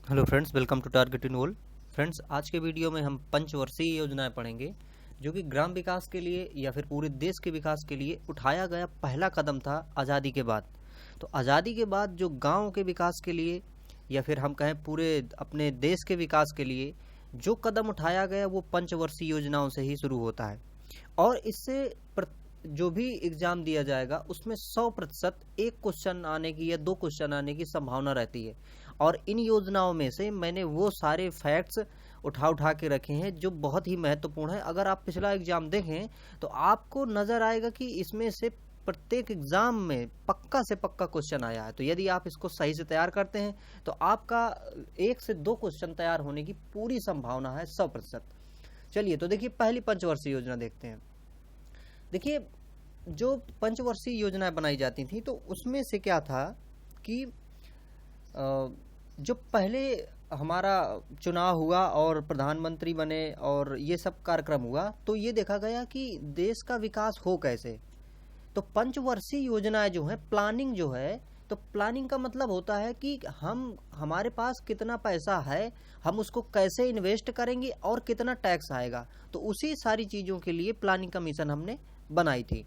Hello friends, welcome to target involve. Friends, आज के video में हम पंचवर्षीय योजनाएं पढ़ेंगे जो कि ग्राम विकास के लिए या फिर पूरे देश के विकास के लिए उठाया गया पहला कदम था आज़ादी के बाद। तो आज़ादी के बाद जो गांव के विकास के लिए या फिर हम कहें पूरे अपने देश के विकास के लिए जो कदम उठाया गया वो पंचवर्षीय योजनाओं से ही शुरू होता है। और इससे जो भी एग्जाम दिया जाएगा उसमें 100% एक क्वेश्चन आने की या दो क्वेश्चन आने की संभावना रहती है। और इन योजनाओं में से मैंने वो सारे फैक्ट्स उठा के रखे हैं जो बहुत ही महत्वपूर्ण है। अगर आप पिछला एग्जाम देखें तो आपको नजर आएगा कि इसमें से प्रत्येक एग्जाम में पक्का से पक्का क्वेश्चन आया है। तो यदि आप इसको सही से तैयार करते हैं तो आपका एक से दो क्वेश्चन तैयार होने की पूरी संभावना है 100%। चलिए तो देखिए, पहली पंचवर्षीय योजना देखते हैं। देखिए, जो पंचवर्षीय योजनाएं बनाई जाती थी तो उसमें से क्या था कि जो पहले हमारा चुनाव हुआ और प्रधानमंत्री बने और ये सब कार्यक्रम हुआ तो ये देखा गया कि देश का विकास हो कैसे। तो पंचवर्षीय योजनाएं जो है, प्लानिंग जो है, तो प्लानिंग का मतलब होता है कि हमारे पास कितना पैसा है, हम उसको कैसे इन्वेस्ट करेंगे और कितना टैक्स आएगा। तो उसी सारी चीज़ों के लिए प्लानिंग कमीशन हमने बनाई थी।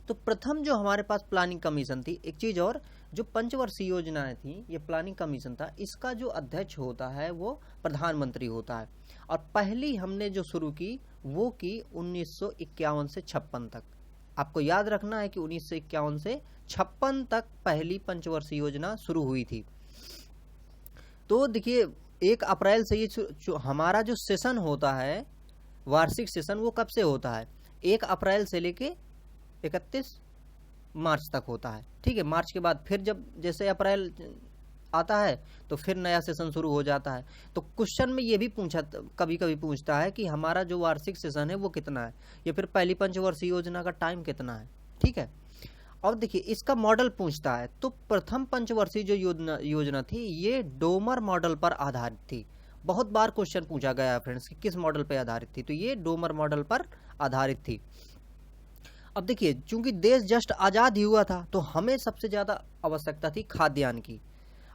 तो प्रथम जो हमारे पास प्लानिंग कमीशन थी, एक चीज़ और, जो पंचवर्षीय योजनाएं थी, ये प्लानिंग कमीशन था, इसका जो अध्यक्ष होता है वो प्रधानमंत्री होता है। और पहली हमने जो शुरू की वो की 1951 से 56 तक। आपको याद रखना है कि 1951 से 56 तक पहली पंचवर्षीय योजना शुरू हुई थी। तो देखिए, 1 अप्रैल से ये हमारा जो सेशन होता है, वार्षिक सेशन, वो कब से होता है? 1 अप्रैल से लेके 31 मार्च तक होता है। ठीक है, मार्च के बाद फिर जब जैसे अप्रैल आता है तो फिर नया सेशन शुरू हो जाता है। तो क्वेश्चन में ये भी कभी कभी पूछता है कि हमारा जो वार्षिक सेशन है वो कितना है, या फिर पहली पंचवर्षीय योजना का टाइम कितना है। ठीक है, और देखिए इसका मॉडल पूछता है। तो प्रथम पंचवर्षीय जो योजना थी ये डोमर मॉडल पर आधारित थी। बहुत बार क्वेश्चन पूछा गया है फ्रेंड्स कि किस मॉडल पर आधारित थी, तो ये डोमर मॉडल पर आधारित थी। अब देखिए, चूंकि देश जस्ट आज़ाद ही हुआ था तो हमें सबसे ज़्यादा आवश्यकता थी खाद्यान्न की,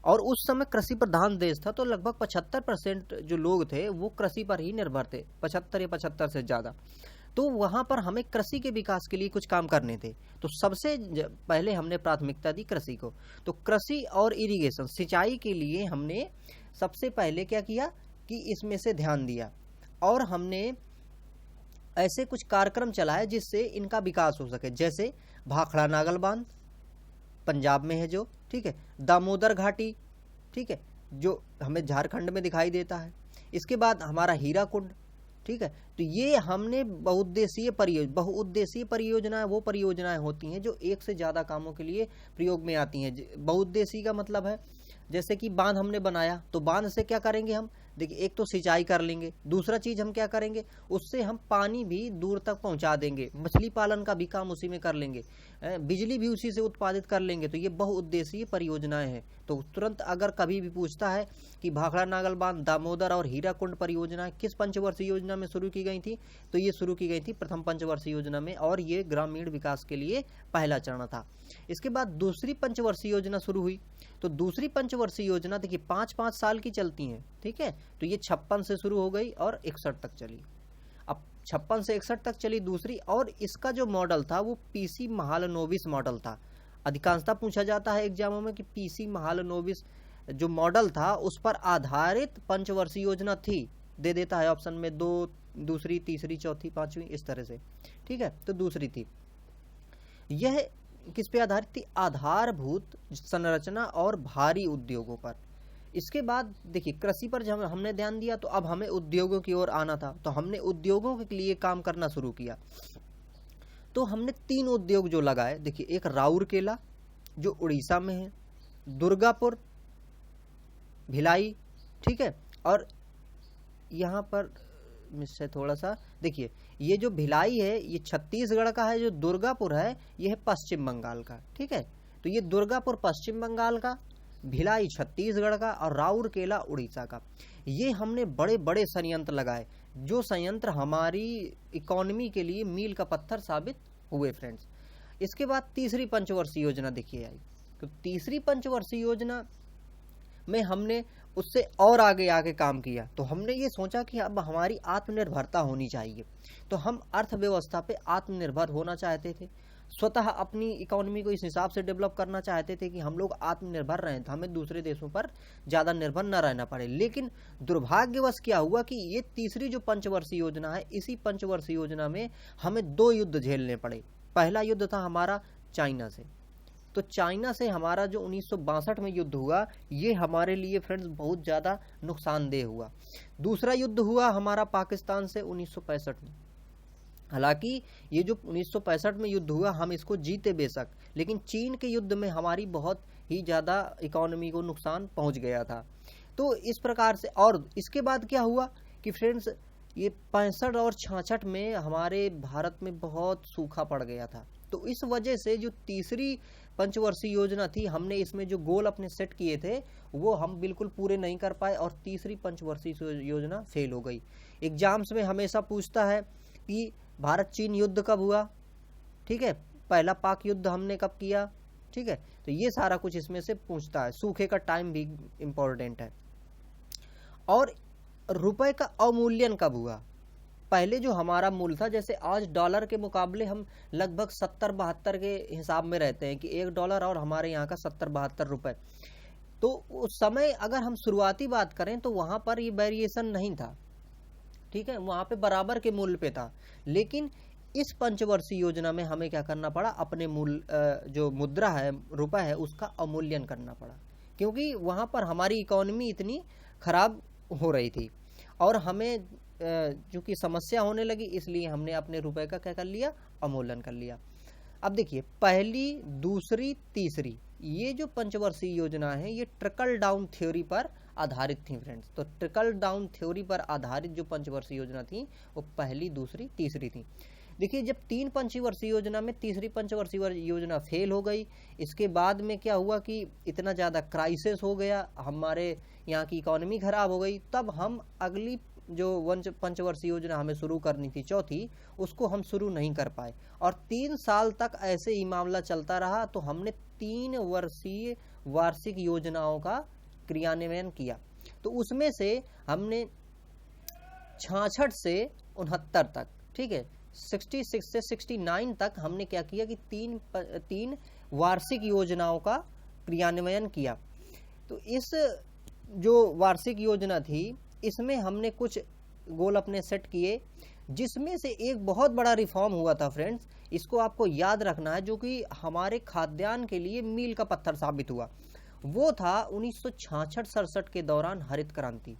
और उस समय कृषि प्रधान देश था। तो लगभग 75% जो लोग थे वो कृषि पर ही निर्भर थे, 75 या 75 से ज़्यादा। तो वहाँ पर हमें कृषि के विकास के लिए कुछ काम करने थे। तो सबसे पहले हमने प्राथमिकता दी कृषि को। तो कृषि और इरिगेशन, सिंचाई के लिए हमने सबसे पहले क्या किया कि इसमें से ध्यान दिया, और हमने ऐसे कुछ कार्यक्रम चलाए जिससे इनका विकास हो सके। जैसे भाखड़ा नागल बांध पंजाब में है जो, ठीक है, दामोदर घाटी, ठीक है, जो हमें झारखंड में दिखाई देता है। इसके बाद हमारा हीराकुंड, ठीक है। तो ये हमने बहुउद्देशीय परियोजनाएं वो परियोजनाएं होती हैं जो एक से ज़्यादा कामों के लिए प्रयोग में आती हैं। बहुउद्देशीय का मतलब है जैसे कि बांध हमने बनाया तो बांध से क्या करेंगे हम, देखिए, एक तो सिंचाई कर लेंगे, दूसरा चीज हम क्या करेंगे, उससे हम पानी भी दूर तक पहुंचा देंगे, मछली पालन का भी काम उसी में कर लेंगे, बिजली भी उसी से उत्पादित कर लेंगे। तो ये बहुउद्देशीय परियोजनाएं हैं। तो तुरंत अगर कभी भी पूछता है कि भाखड़ा नागल बांध, दामोदर और हीराकुंड परियोजनाएं किस पंचवर्षीय योजना में शुरू की गई थी, तो ये शुरू की गई थी प्रथम पंचवर्षीय योजना में, और ये ग्रामीण विकास के लिए पहला चरण था। इसके बाद दूसरी पंचवर्षीय योजना शुरू हुई। तो दूसरी पंचवर्षीय योजना देखिए 5-5 साल की चलती हैं, ठीक है। तो ये 56 से शुरू हो गई और 61 तक चली। अब 56 से 61 तक चली दूसरी, और इसका जो मॉडल था वो पीसी महालनोबिस मॉडल था। अधिकांशतः पूछा जाता है एग्जामों में कि पीसी महालनोबिस जो मॉडल था उस पर आधारित पंचवर्षीय योजना थी, दे देता है ऑप्शन में 2, दूसरी, तीसरी, चौथी, पांचवी, इस तरह से। ठीक है, तो दूसरी थी। यह किस पे आधारित थी? आधारभूत संरचना और भारी उद्योगों पर। इसके बाद देखिए, कृषि पर जब हमने ध्यान दिया तो अब हमें उद्योगों की ओर आना था। तो हमने उद्योगों के लिए काम करना शुरू किया। तो हमने 3 उद्योग जो लगाए, देखिए, एक राउरकेला जो उड़ीसा में है, दुर्गापुर, भिलाई, ठीक है, और यहाँ पर मिससे थोड़ा सा देखिए, ये जो भिलाई है ये छत्तीसगढ़ का है, जो दुर्गापुर है ये है पश्चिम बंगाल का, ठीक है। तो ये दुर्गापुर पश्चिम बंगाल का, भिलाई छत्तीसगढ़ का, और राउरकेला उड़ीसा का। ये हमने बड़े बड़े संयंत्र लगाए, जो संयंत्र हमारी इकोनॉमी के लिए मील का पत्थर साबित हुए फ्रेंड्स। इसके बाद तीसरी पंचवर्षीय योजना देखिए आई। तो तीसरी पंचवर्षीय योजना में हमने उससे और आगे आगे काम किया। तो हमने ये सोचा कि अब हमारी आत्मनिर्भरता होनी चाहिए, तो हम अर्थव्यवस्था पे आत्मनिर्भर होना चाहते थे, स्वतः अपनी इकोनॉमी को इस हिसाब से डेवलप करना चाहते थे कि हम लोग आत्मनिर्भर रहें, तो हमें दूसरे देशों पर ज़्यादा निर्भर न रहना पड़े। लेकिन दुर्भाग्यवश क्या हुआ कि ये तीसरी जो पंचवर्षीय योजना है, इसी पंचवर्षीय योजना में हमें 2 युद्ध झेलने पड़े। पहला युद्ध था हमारा चाइना से। तो चाइना से हमारा जो 1962 में युद्ध हुआ, ये हमारे लिए फ्रेंड्स बहुत ज़्यादा नुकसानदेह हुआ। दूसरा युद्ध हुआ हमारा पाकिस्तान से 1965 में। हालांकि ये जो 1965 में युद्ध हुआ, हम इसको जीते बेशक, लेकिन चीन के युद्ध में हमारी बहुत ही ज़्यादा इकोनॉमी को नुकसान पहुंच गया था। तो इस प्रकार से, और इसके बाद क्या हुआ कि फ्रेंड्स ये 65 और 66 में हमारे भारत में बहुत सूखा पड़ गया था। तो इस वजह से जो तीसरी पंचवर्षीय योजना थी, हमने इसमें जो गोल अपने सेट किए थे वो हम बिल्कुल पूरे नहीं कर पाए और तीसरी पंचवर्षीय योजना फेल हो गई। एग्जाम्स में हमेशा पूछता है कि भारत चीन युद्ध कब हुआ, ठीक है, पहला पाक युद्ध हमने कब किया, ठीक है, तो ये सारा कुछ इसमें से पूछता है। सूखे का टाइम भी इंपॉर्टेंट है। और रुपए का अवमूल्यन कब हुआ। पहले जो हमारा मूल्य था, जैसे आज डॉलर के मुकाबले हम लगभग 70-72 के हिसाब में रहते हैं कि $1 और हमारे यहाँ का 70-72 रुपए। तो उस समय अगर हम शुरुआती बात करें तो वहां पर ये वेरिएशन नहीं था, ठीक है, वहां पे बराबर के मूल्य पे था। लेकिन इस पंचवर्षीय योजना में हमें क्या करना पड़ा, अपने मूल्य जो मुद्रा है, रुपए है, उसका अवमूल्यन करना पड़ा, क्योंकि वहां पर हमारी इकोनॉमी इतनी खराब हो रही थी और हमें चूंकि समस्या होने लगी, इसलिए हमने अपने रुपए का क्या कर लिया, अवमूल्यन कर लिया। अब देखिए, पहली, दूसरी, तीसरी, ये जो पंचवर्षीय योजना है ये ट्रिकल डाउन थ्योरी पर आधारित थी फ्रेंड्स। तो ट्रिकल डाउन थ्योरी पर आधारित जो पंचवर्षीय योजना थी वो पहली, दूसरी, तीसरी थी। देखिए, जब 3 पंचवर्षीय योजना में तीसरी पंचवर्षीय योजना फेल हो गई, इसके बाद में क्या हुआ कि इतना ज़्यादा क्राइसिस हो गया, हमारे यहाँ की इकोनॉमी खराब हो गई, तब हम अगली जो पंचवर्षीय योजना हमें शुरू करनी थी, चौथी, उसको हम शुरू नहीं कर पाए और 3 साल तक ऐसे ही मामला चलता रहा। तो हमने 3 वर्षीय वार्षिक योजनाओं का क्रियान्वयन किया। तो उसमें से हमने 66 से 69 तक, ठीक है, 66 से 69 तक हमने क्या किया कि 3 वार्षिक योजनाओं का क्रियान्वयन किया। तो इस जो वार्षिक योजना थी, इसमें हमने कुछ गोल अपने सेट किए, जिसमें से एक बहुत बड़ा रिफॉर्म हुआ था फ्रेंड्स। इसको आपको याद रखना है, जो कि हमारे खाद्यान्न के लिए मील का पत्थर साबित हुआ। वो था 1966-67 के दौरान हरित क्रांति।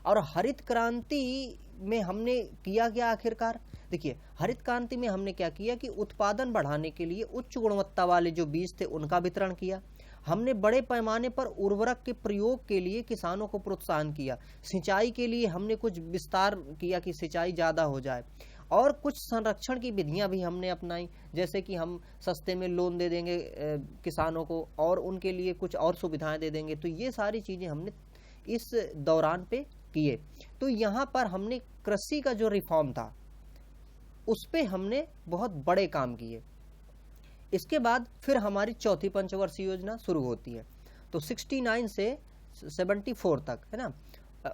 और हरित क्रांति में हमने किया क्या आखिरकार, देखिए, हरित क्रांति में हमने क्या किया कि उत्पादन बढ़ाने के लिए उच्च गुणवत्ता वाले जो बीज थे उनका वितरण किया। हमने बड़े पैमाने पर उर्वरक के प्रयोग के लिए किसानों को प्रोत्साहन किया। सिंचाई के लिए हमने कुछ विस्तार किया कि सिंचाई ज़्यादा हो जाए, और कुछ संरक्षण की विधियां भी हमने अपनाई, जैसे कि हम सस्ते में लोन दे देंगे किसानों को और उनके लिए कुछ और सुविधाएं दे देंगे। तो ये सारी चीज़ें हमने इस दौरान पे किए। तो यहाँ पर हमने कृषि का जो रिफॉर्म था उस पे हमने बहुत बड़े काम किए। इसके बाद फिर हमारी चौथी पंचवर्षीय योजना शुरू होती है। तो 69 से 74 तक, है ना,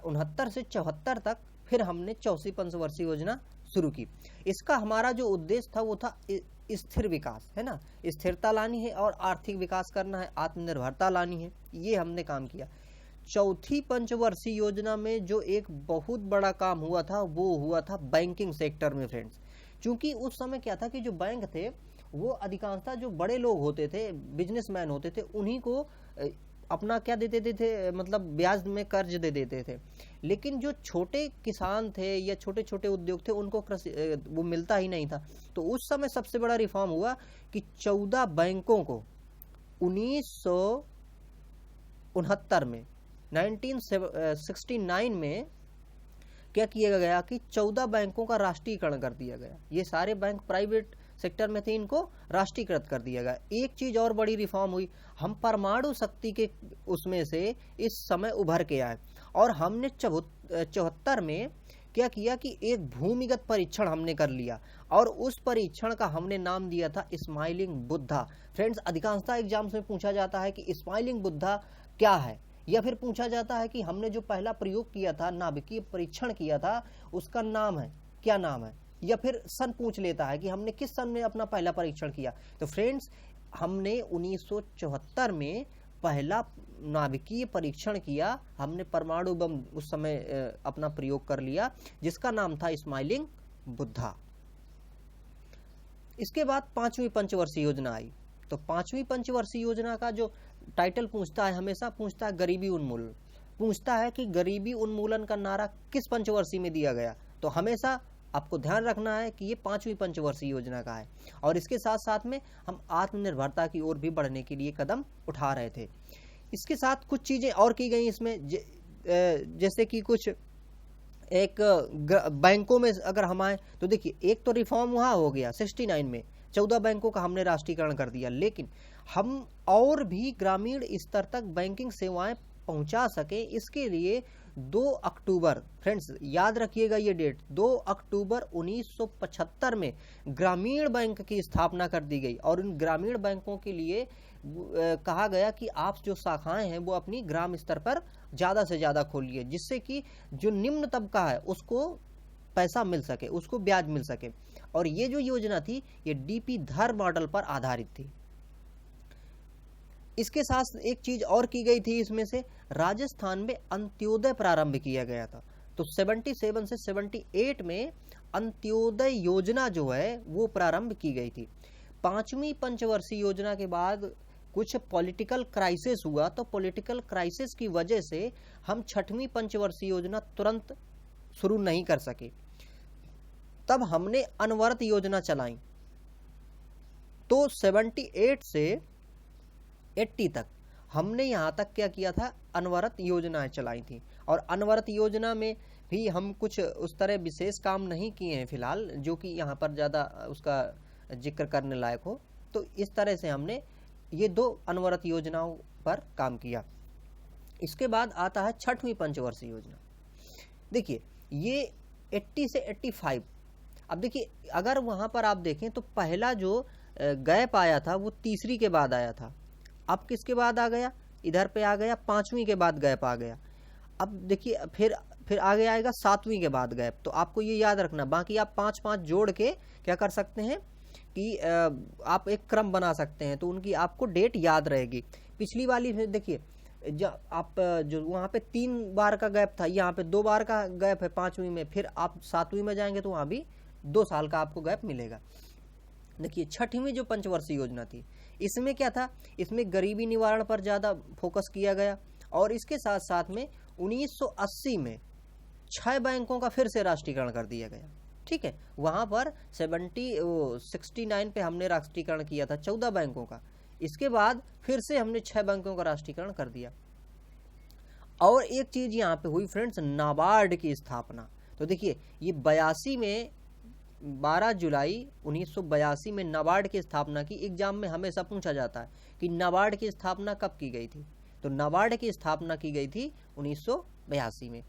69 से 74 तक फिर हमने चौथी पंचवर्षीय योजना शुरू की। इसका हमारा जो उद्देश्य था वो था स्थिर विकास, है ना, स्थिरता लानी है और आर्थिक विकास करना है, आत्मनिर्भरता लानी है, ये हमने काम किया। चौथी पंचवर्षीय योजना में जो एक बहुत बड़ा काम हुआ था वो हुआ था बैंकिंग सेक्टर में फ्रेंड्स। क्योंकि उस समय क्या था कि जो बैंक थे वो अधिकांशतः जो बड़े लोग होते थे, बिजनेसमैन होते थे, उन्हीं को अपना क्या दे देते थे, मतलब ब्याज में कर्ज दे देते थे। लेकिन जो छोटे किसान थे या छोटे छोटे उद्योग थे उनको वो मिलता ही नहीं था। तो उस समय सबसे बड़ा रिफॉर्म हुआ कि 14 बैंकों को 1969 में 1969 में क्या किया गया कि 14 बैंकों का राष्ट्रीयकरण कर दिया गया। ये सारे बैंक प्राइवेट सेक्टर में थे, इनको राष्ट्रीयकृत कर दिया गया। एक चीज और बड़ी रिफॉर्म हुई, हम परमाणु शक्ति के उसमें से इस समय उभर के आए और हमने 74 में क्या किया कि एक भूमिगत परीक्षण हमने कर लिया और उस परीक्षण का हमने नाम दिया था स्माइलिंग बुद्धा। फ्रेंड्स, अधिकांशतः एग्जाम्स में पूछा जाता है कि स्माइलिंग बुद्धा क्या है। या फिर पूछा जाता है कि हमने जो पहला प्रयोग किया था, नाभिकीय परीक्षण किया था, उसका नाम है क्या, नाम है, या फिर सन पूछ लेता है कि हमने किस सन में अपना पहला परीक्षण किया। तो फ्रेंड्स, हमने 1974 में पहला नाभिकीय परीक्षण किया, हमने परमाणु बम उस समय अपना प्रयोग कर लिया, जिसका नाम था स्माइलिंग बुद्धा। इसके बाद 5वीं पंचवर्षीय योजना आई। तो 5वीं पंचवर्षीय योजना का जो टाइटल पूछता है, हमेशा पूछता है गरीबी उन्मूलन, पूछता है कि गरीबी उन्मूलन का नारा किस पंचवर्षीय में दिया गया। तो हमेशा आपको ध्यान रखना है कि ये 5वीं पंचवर्षीय योजना का है। और इसके साथ साथ में हम आत्मनिर्भरता की ओर भी बढ़ने के लिए कदम उठा रहे थे। इसके साथ कुछ चीजें और की गई इसमें, जैसे कि कुछ एक बैंकों में अगर हम आए तो देखिए, एक तो रिफॉर्म वहाँ हो गया 69 में, 14 बैंकों का हमने राष्ट्रीयकरण कर दिया, लेकिन हम और भी ग्रामीण स्तर तक बैंकिंग सेवाएं पहुंचा सके, इसके लिए 2 अक्टूबर, फ्रेंड्स याद रखिएगा ये डेट, 2 अक्टूबर 1975 में ग्रामीण बैंक की स्थापना कर दी गई। और इन ग्रामीण बैंकों के लिए कहा गया कि आप जो शाखाएं हैं वो अपनी ग्राम स्तर पर ज़्यादा से ज़्यादा खोलिए, जिससे कि जो निम्न तबका है उसको पैसा मिल सके, उसको ब्याज मिल सके। और ये जो योजना थी ये डीपी धर मॉडल पर आधारित थी। इसके साथ एक चीज और की गई थी, इसमें से राजस्थान में अंत्योदय प्रारंभ किया गया था। तो 77 से 78 में अंत्योदय योजना जो है वो प्रारंभ की गई थी। 5वीं पंचवर्षीय योजना के बाद कुछ पॉलिटिकल क्राइसिस हुआ, तो पॉलिटिकल क्राइसिस की वजह से हम 6वीं पंचवर्षीय योजना तुरंत शुरू नहीं कर सके। तब हमने अनवरत योजना चलाई। तो 78 से 80 तक हमने यहाँ तक क्या किया था, अनवरत योजनाएं चलाई थी। और अनवरत योजना में भी हम कुछ उस तरह विशेष काम नहीं किए हैं फिलहाल, जो कि यहाँ पर ज़्यादा उसका जिक्र करने लायक हो। तो इस तरह से हमने ये 2 अनवरत योजनाओं पर काम किया। इसके बाद आता है 6वीं पंचवर्षीय योजना। देखिए ये 80 से 85। अब देखिए अगर वहाँ पर आप देखें तो पहला जो गैप आया था वो तीसरी के बाद आया था। अब किसके बाद आ गया, इधर पे आ गया 5वीं के बाद गैप आ गया। अब देखिए फिर आगे आएगा 7वीं के बाद गैप। तो आपको ये याद रखना, बाकी आप 5-5 जोड़ के क्या कर सकते हैं कि आप एक क्रम बना सकते हैं, तो उनकी आपको डेट याद रहेगी। पिछली वाली देखिए, आप जो वहाँ पे 3 बार का गैप था, यहाँ पे 2 बार का गैप है 5वीं में। फिर आप 7वीं में जाएंगे तो वहाँ भी 2 साल का आपको गैप मिलेगा। देखिए 6वीं जो पंचवर्षीय योजना थी, इसमें क्या था, इसमें गरीबी निवारण पर ज़्यादा फोकस किया गया। और इसके साथ साथ में 1980 में 6 बैंकों का फिर से राष्ट्रीयकरण कर दिया गया। ठीक है, वहाँ पर 69 पे हमने राष्ट्रीयकरण किया था 14 बैंकों का। इसके बाद फिर से हमने 6 बैंकों का राष्ट्रीयकरण कर दिया। और एक चीज़ यहाँ पे हुई फ्रेंड्स, नाबार्ड की स्थापना। तो देखिए ये 82 में 12 जुलाई 1982 में नाबार्ड की स्थापना की। एग्जाम में हमेशा पूछा जाता है कि नाबार्ड की स्थापना कब की गई थी। तो नाबार्ड की स्थापना की गई थी 1982 में।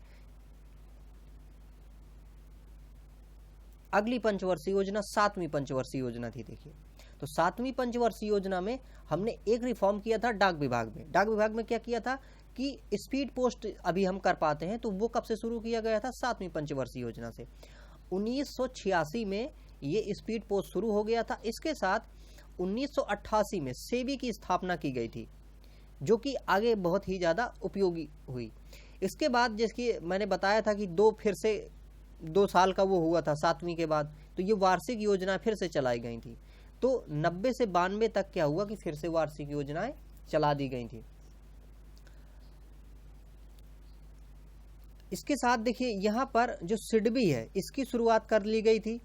अगली पंचवर्षीय योजना 7वीं पंचवर्षीय योजना थी। देखिए तो 7वीं पंचवर्षीय योजना में हमने एक रिफॉर्म किया था डाक विभाग में। डाक विभाग में क्या किया था कि स्पीड पोस्ट अभी हम कर पाते हैं, तो वो कब से शुरू किया गया था, 7वीं पंचवर्षीय योजना से। 1986 में ये स्पीड पोस्ट शुरू हो गया था। इसके साथ 1988 में सेबी की स्थापना की गई थी, जो कि आगे बहुत ही ज़्यादा उपयोगी हुई। इसके बाद जैसे मैंने बताया था कि फिर से 2 साल का वो हुआ था 7वीं के बाद, तो ये वार्षिक योजना फिर से चलाई गई थी। तो 90 से 92 तक क्या हुआ कि फिर से वार्षिक योजनाएं चला दी गई थी। इसके साथ देखिए यहाँ पर जो सिडबी है इसकी शुरुआत कर ली गई थी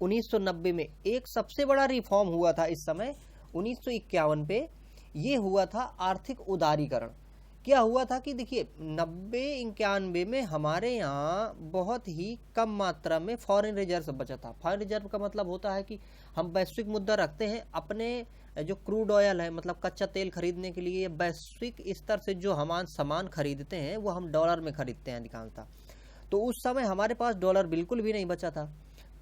1990 में। एक सबसे बड़ा रिफॉर्म हुआ था इस समय 1951 पे, ये हुआ था आर्थिक उदारीकरण। क्या हुआ था कि देखिए 90-91 में हमारे यहाँ बहुत ही कम मात्रा में फॉरेन रिजर्व बचा था। फॉरेन रिजर्व का मतलब होता है कि हम वैश्विक मुद्रा रखते हैं, अपने जो क्रूड ऑयल है मतलब कच्चा तेल खरीदने के लिए वैश्विक स्तर से जो हम सामान खरीदते हैं वो हम डॉलर में खरीदते हैं अधिकांशतः। तो उस समय हमारे पास डॉलर बिल्कुल भी नहीं बचा था।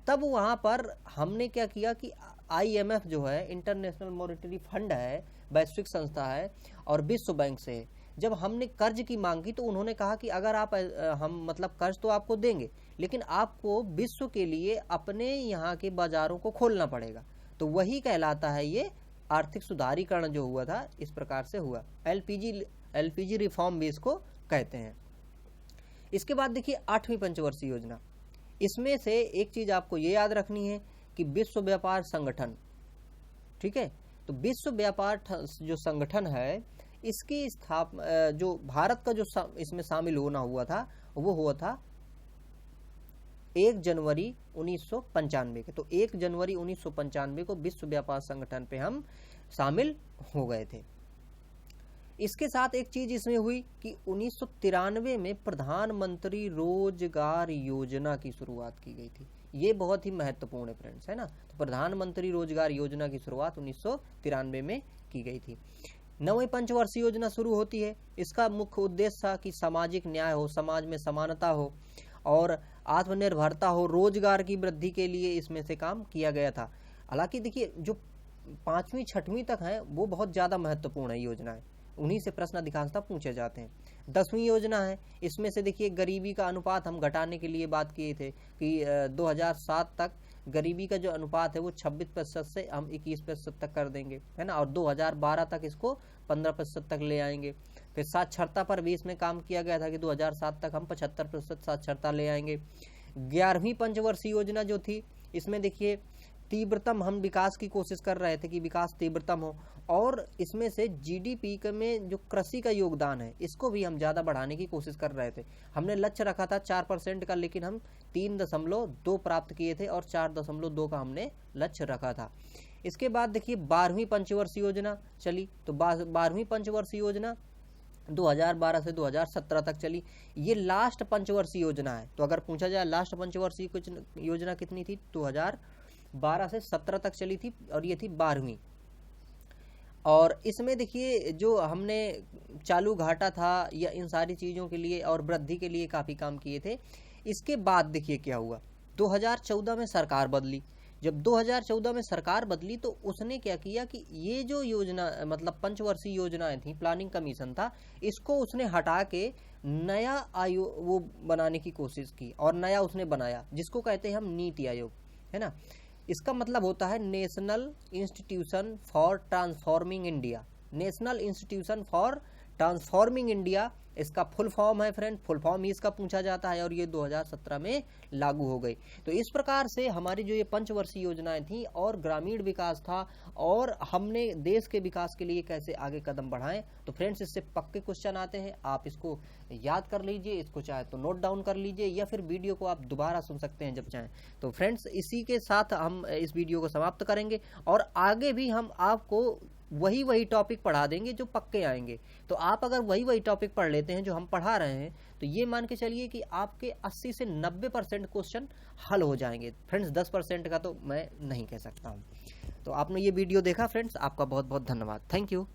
तब वहाँ पर हमने क्या किया कि IMF जो है, इंटरनेशनल मॉनेटरी फंड है, वैश्विक संस्था है, और विश्व बैंक से जब हमने कर्ज की मांग की तो उन्होंने कहा कि अगर आप हम मतलब कर्ज तो आपको देंगे, लेकिन आपको विश्व के लिए अपने यहाँ के बाजारों को खोलना पड़ेगा। तो वही कहलाता है ये आर्थिक सुधारीकरण जो हुआ था, इस प्रकार से हुआ। एलपीजी रिफॉर्म भी इसको कहते हैं। इसके बाद देखिए 8वीं पंचवर्षीय योजना। इसमें से एक चीज आपको ये याद रखनी है कि विश्व व्यापार संगठन, ठीक है, तो विश्व व्यापार जो संगठन है इसकी जो भारत का जो इसमें शामिल होना हुआ था वो हुआ था 1 जनवरी 1995 के। तो 1 जनवरी 1995 को विश्व व्यापार संगठन पे हम शामिल हो गए थे। इसके साथ एक चीज इसमें हुई कि 1993 में प्रधानमंत्री रोजगार योजना की शुरुआत की गई थी। ये बहुत ही महत्वपूर्ण है फ्रेंड्स, है ना। तो प्रधानमंत्री रोजगार योजना की शुरुआत 1993 में की गई थी। 9वीं पंचवर्षीय योजना शुरू होती है। इसका मुख्य उद्देश्य था कि सामाजिक न्याय हो, समाज में समानता हो और आत्मनिर्भरता हो, रोजगार की वृद्धि के लिए इसमें से काम किया गया था। हालांकि देखिए जो 5वीं 6वीं तक है वो बहुत ज्यादा महत्वपूर्ण है योजनाएं, उन्हीं से प्रश्न अधिकांशतः पूछे जाते हैं। 10वीं योजना है, इसमें से देखिए गरीबी का अनुपात हम घटाने के लिए बात किए थे कि 2007 तक गरीबी का जो अनुपात है वो 26% से हम 21% तक कर देंगे, है ना, और 2012 तक इसको 15% तक ले आएंगे। फिर साक्षरता पर भी इसमें काम किया गया था कि 2007 तक हम 75% साक्षरता ले आएंगे। 11वीं पंचवर्षीय योजना जो थी, इसमें देखिए तीव्रतम हम विकास की कोशिश कर रहे थे कि विकास तीव्रतम हो, और इसमें से जीडीपी में जो कृषि का योगदान है इसको भी हम ज्यादा बढ़ाने की कोशिश कर रहे थे। हमने लक्ष्य रखा था 4% का, लेकिन हम 3.2 प्राप्त किए थे और 4.2 का हमने लक्ष्य रखा था। इसके बाद देखिए 12वीं पंचवर्षीय योजना चली। तो 12वीं पंचवर्षीय योजना 2012 से 2017 तक चली। ये लास्ट पंचवर्षीय योजना है। तो अगर पूछा जाए लास्ट पंचवर्षीय योजना कितनी थी, 2012 से 17 तक चली थी और ये थी 12वीं। और इसमें देखिए जो हमने चालू घाटा था या इन सारी चीजों के लिए और वृद्धि के लिए काफी काम किए थे। इसके बाद देखिए क्या हुआ, 2014 में सरकार बदली। जब 2014 में सरकार बदली तो उसने क्या किया कि ये जो योजना मतलब पंचवर्षीय योजनाएं थी, प्लानिंग कमीशन था, इसको उसने हटा के नया आयोग वो बनाने की कोशिश की और नया उसने बनाया जिसको कहते हैं हम नीति आयोग, है ना। इसका मतलब होता है national institution for transforming India. National institution for transforming India इसका फुल फॉर्म है फ्रेंड, फुल फॉर्म ही इसका पूछा जाता है और ये 2017 में लागू हो गई। तो इस प्रकार से हमारी जो ये पंचवर्षीय योजनाएं थी और ग्रामीण विकास था और हमने देश के विकास के लिए कैसे आगे कदम बढ़ाएं। तो फ्रेंड्स इससे पक्के क्वेश्चन आते हैं, आप इसको याद कर लीजिए, इसको चाहे तो नोट डाउन कर लीजिए या फिर वीडियो को आप दोबारा सुन सकते हैं जब चाहें। तो फ्रेंड्स इसी के साथ हम इस वीडियो को समाप्त करेंगे और आगे भी हम आपको वही टॉपिक पढ़ा देंगे जो पक्के आएंगे। तो आप अगर वही टॉपिक पढ़ लेते हैं जो हम पढ़ा रहे हैं तो ये मान के चलिए कि आपके 80 से 90% क्वेश्चन हल हो जाएंगे। फ्रेंड्स 10% का तो मैं नहीं कह सकता हूँ। तो आपने ये वीडियो देखा फ्रेंड्स, आपका बहुत बहुत धन्यवाद। Thank you.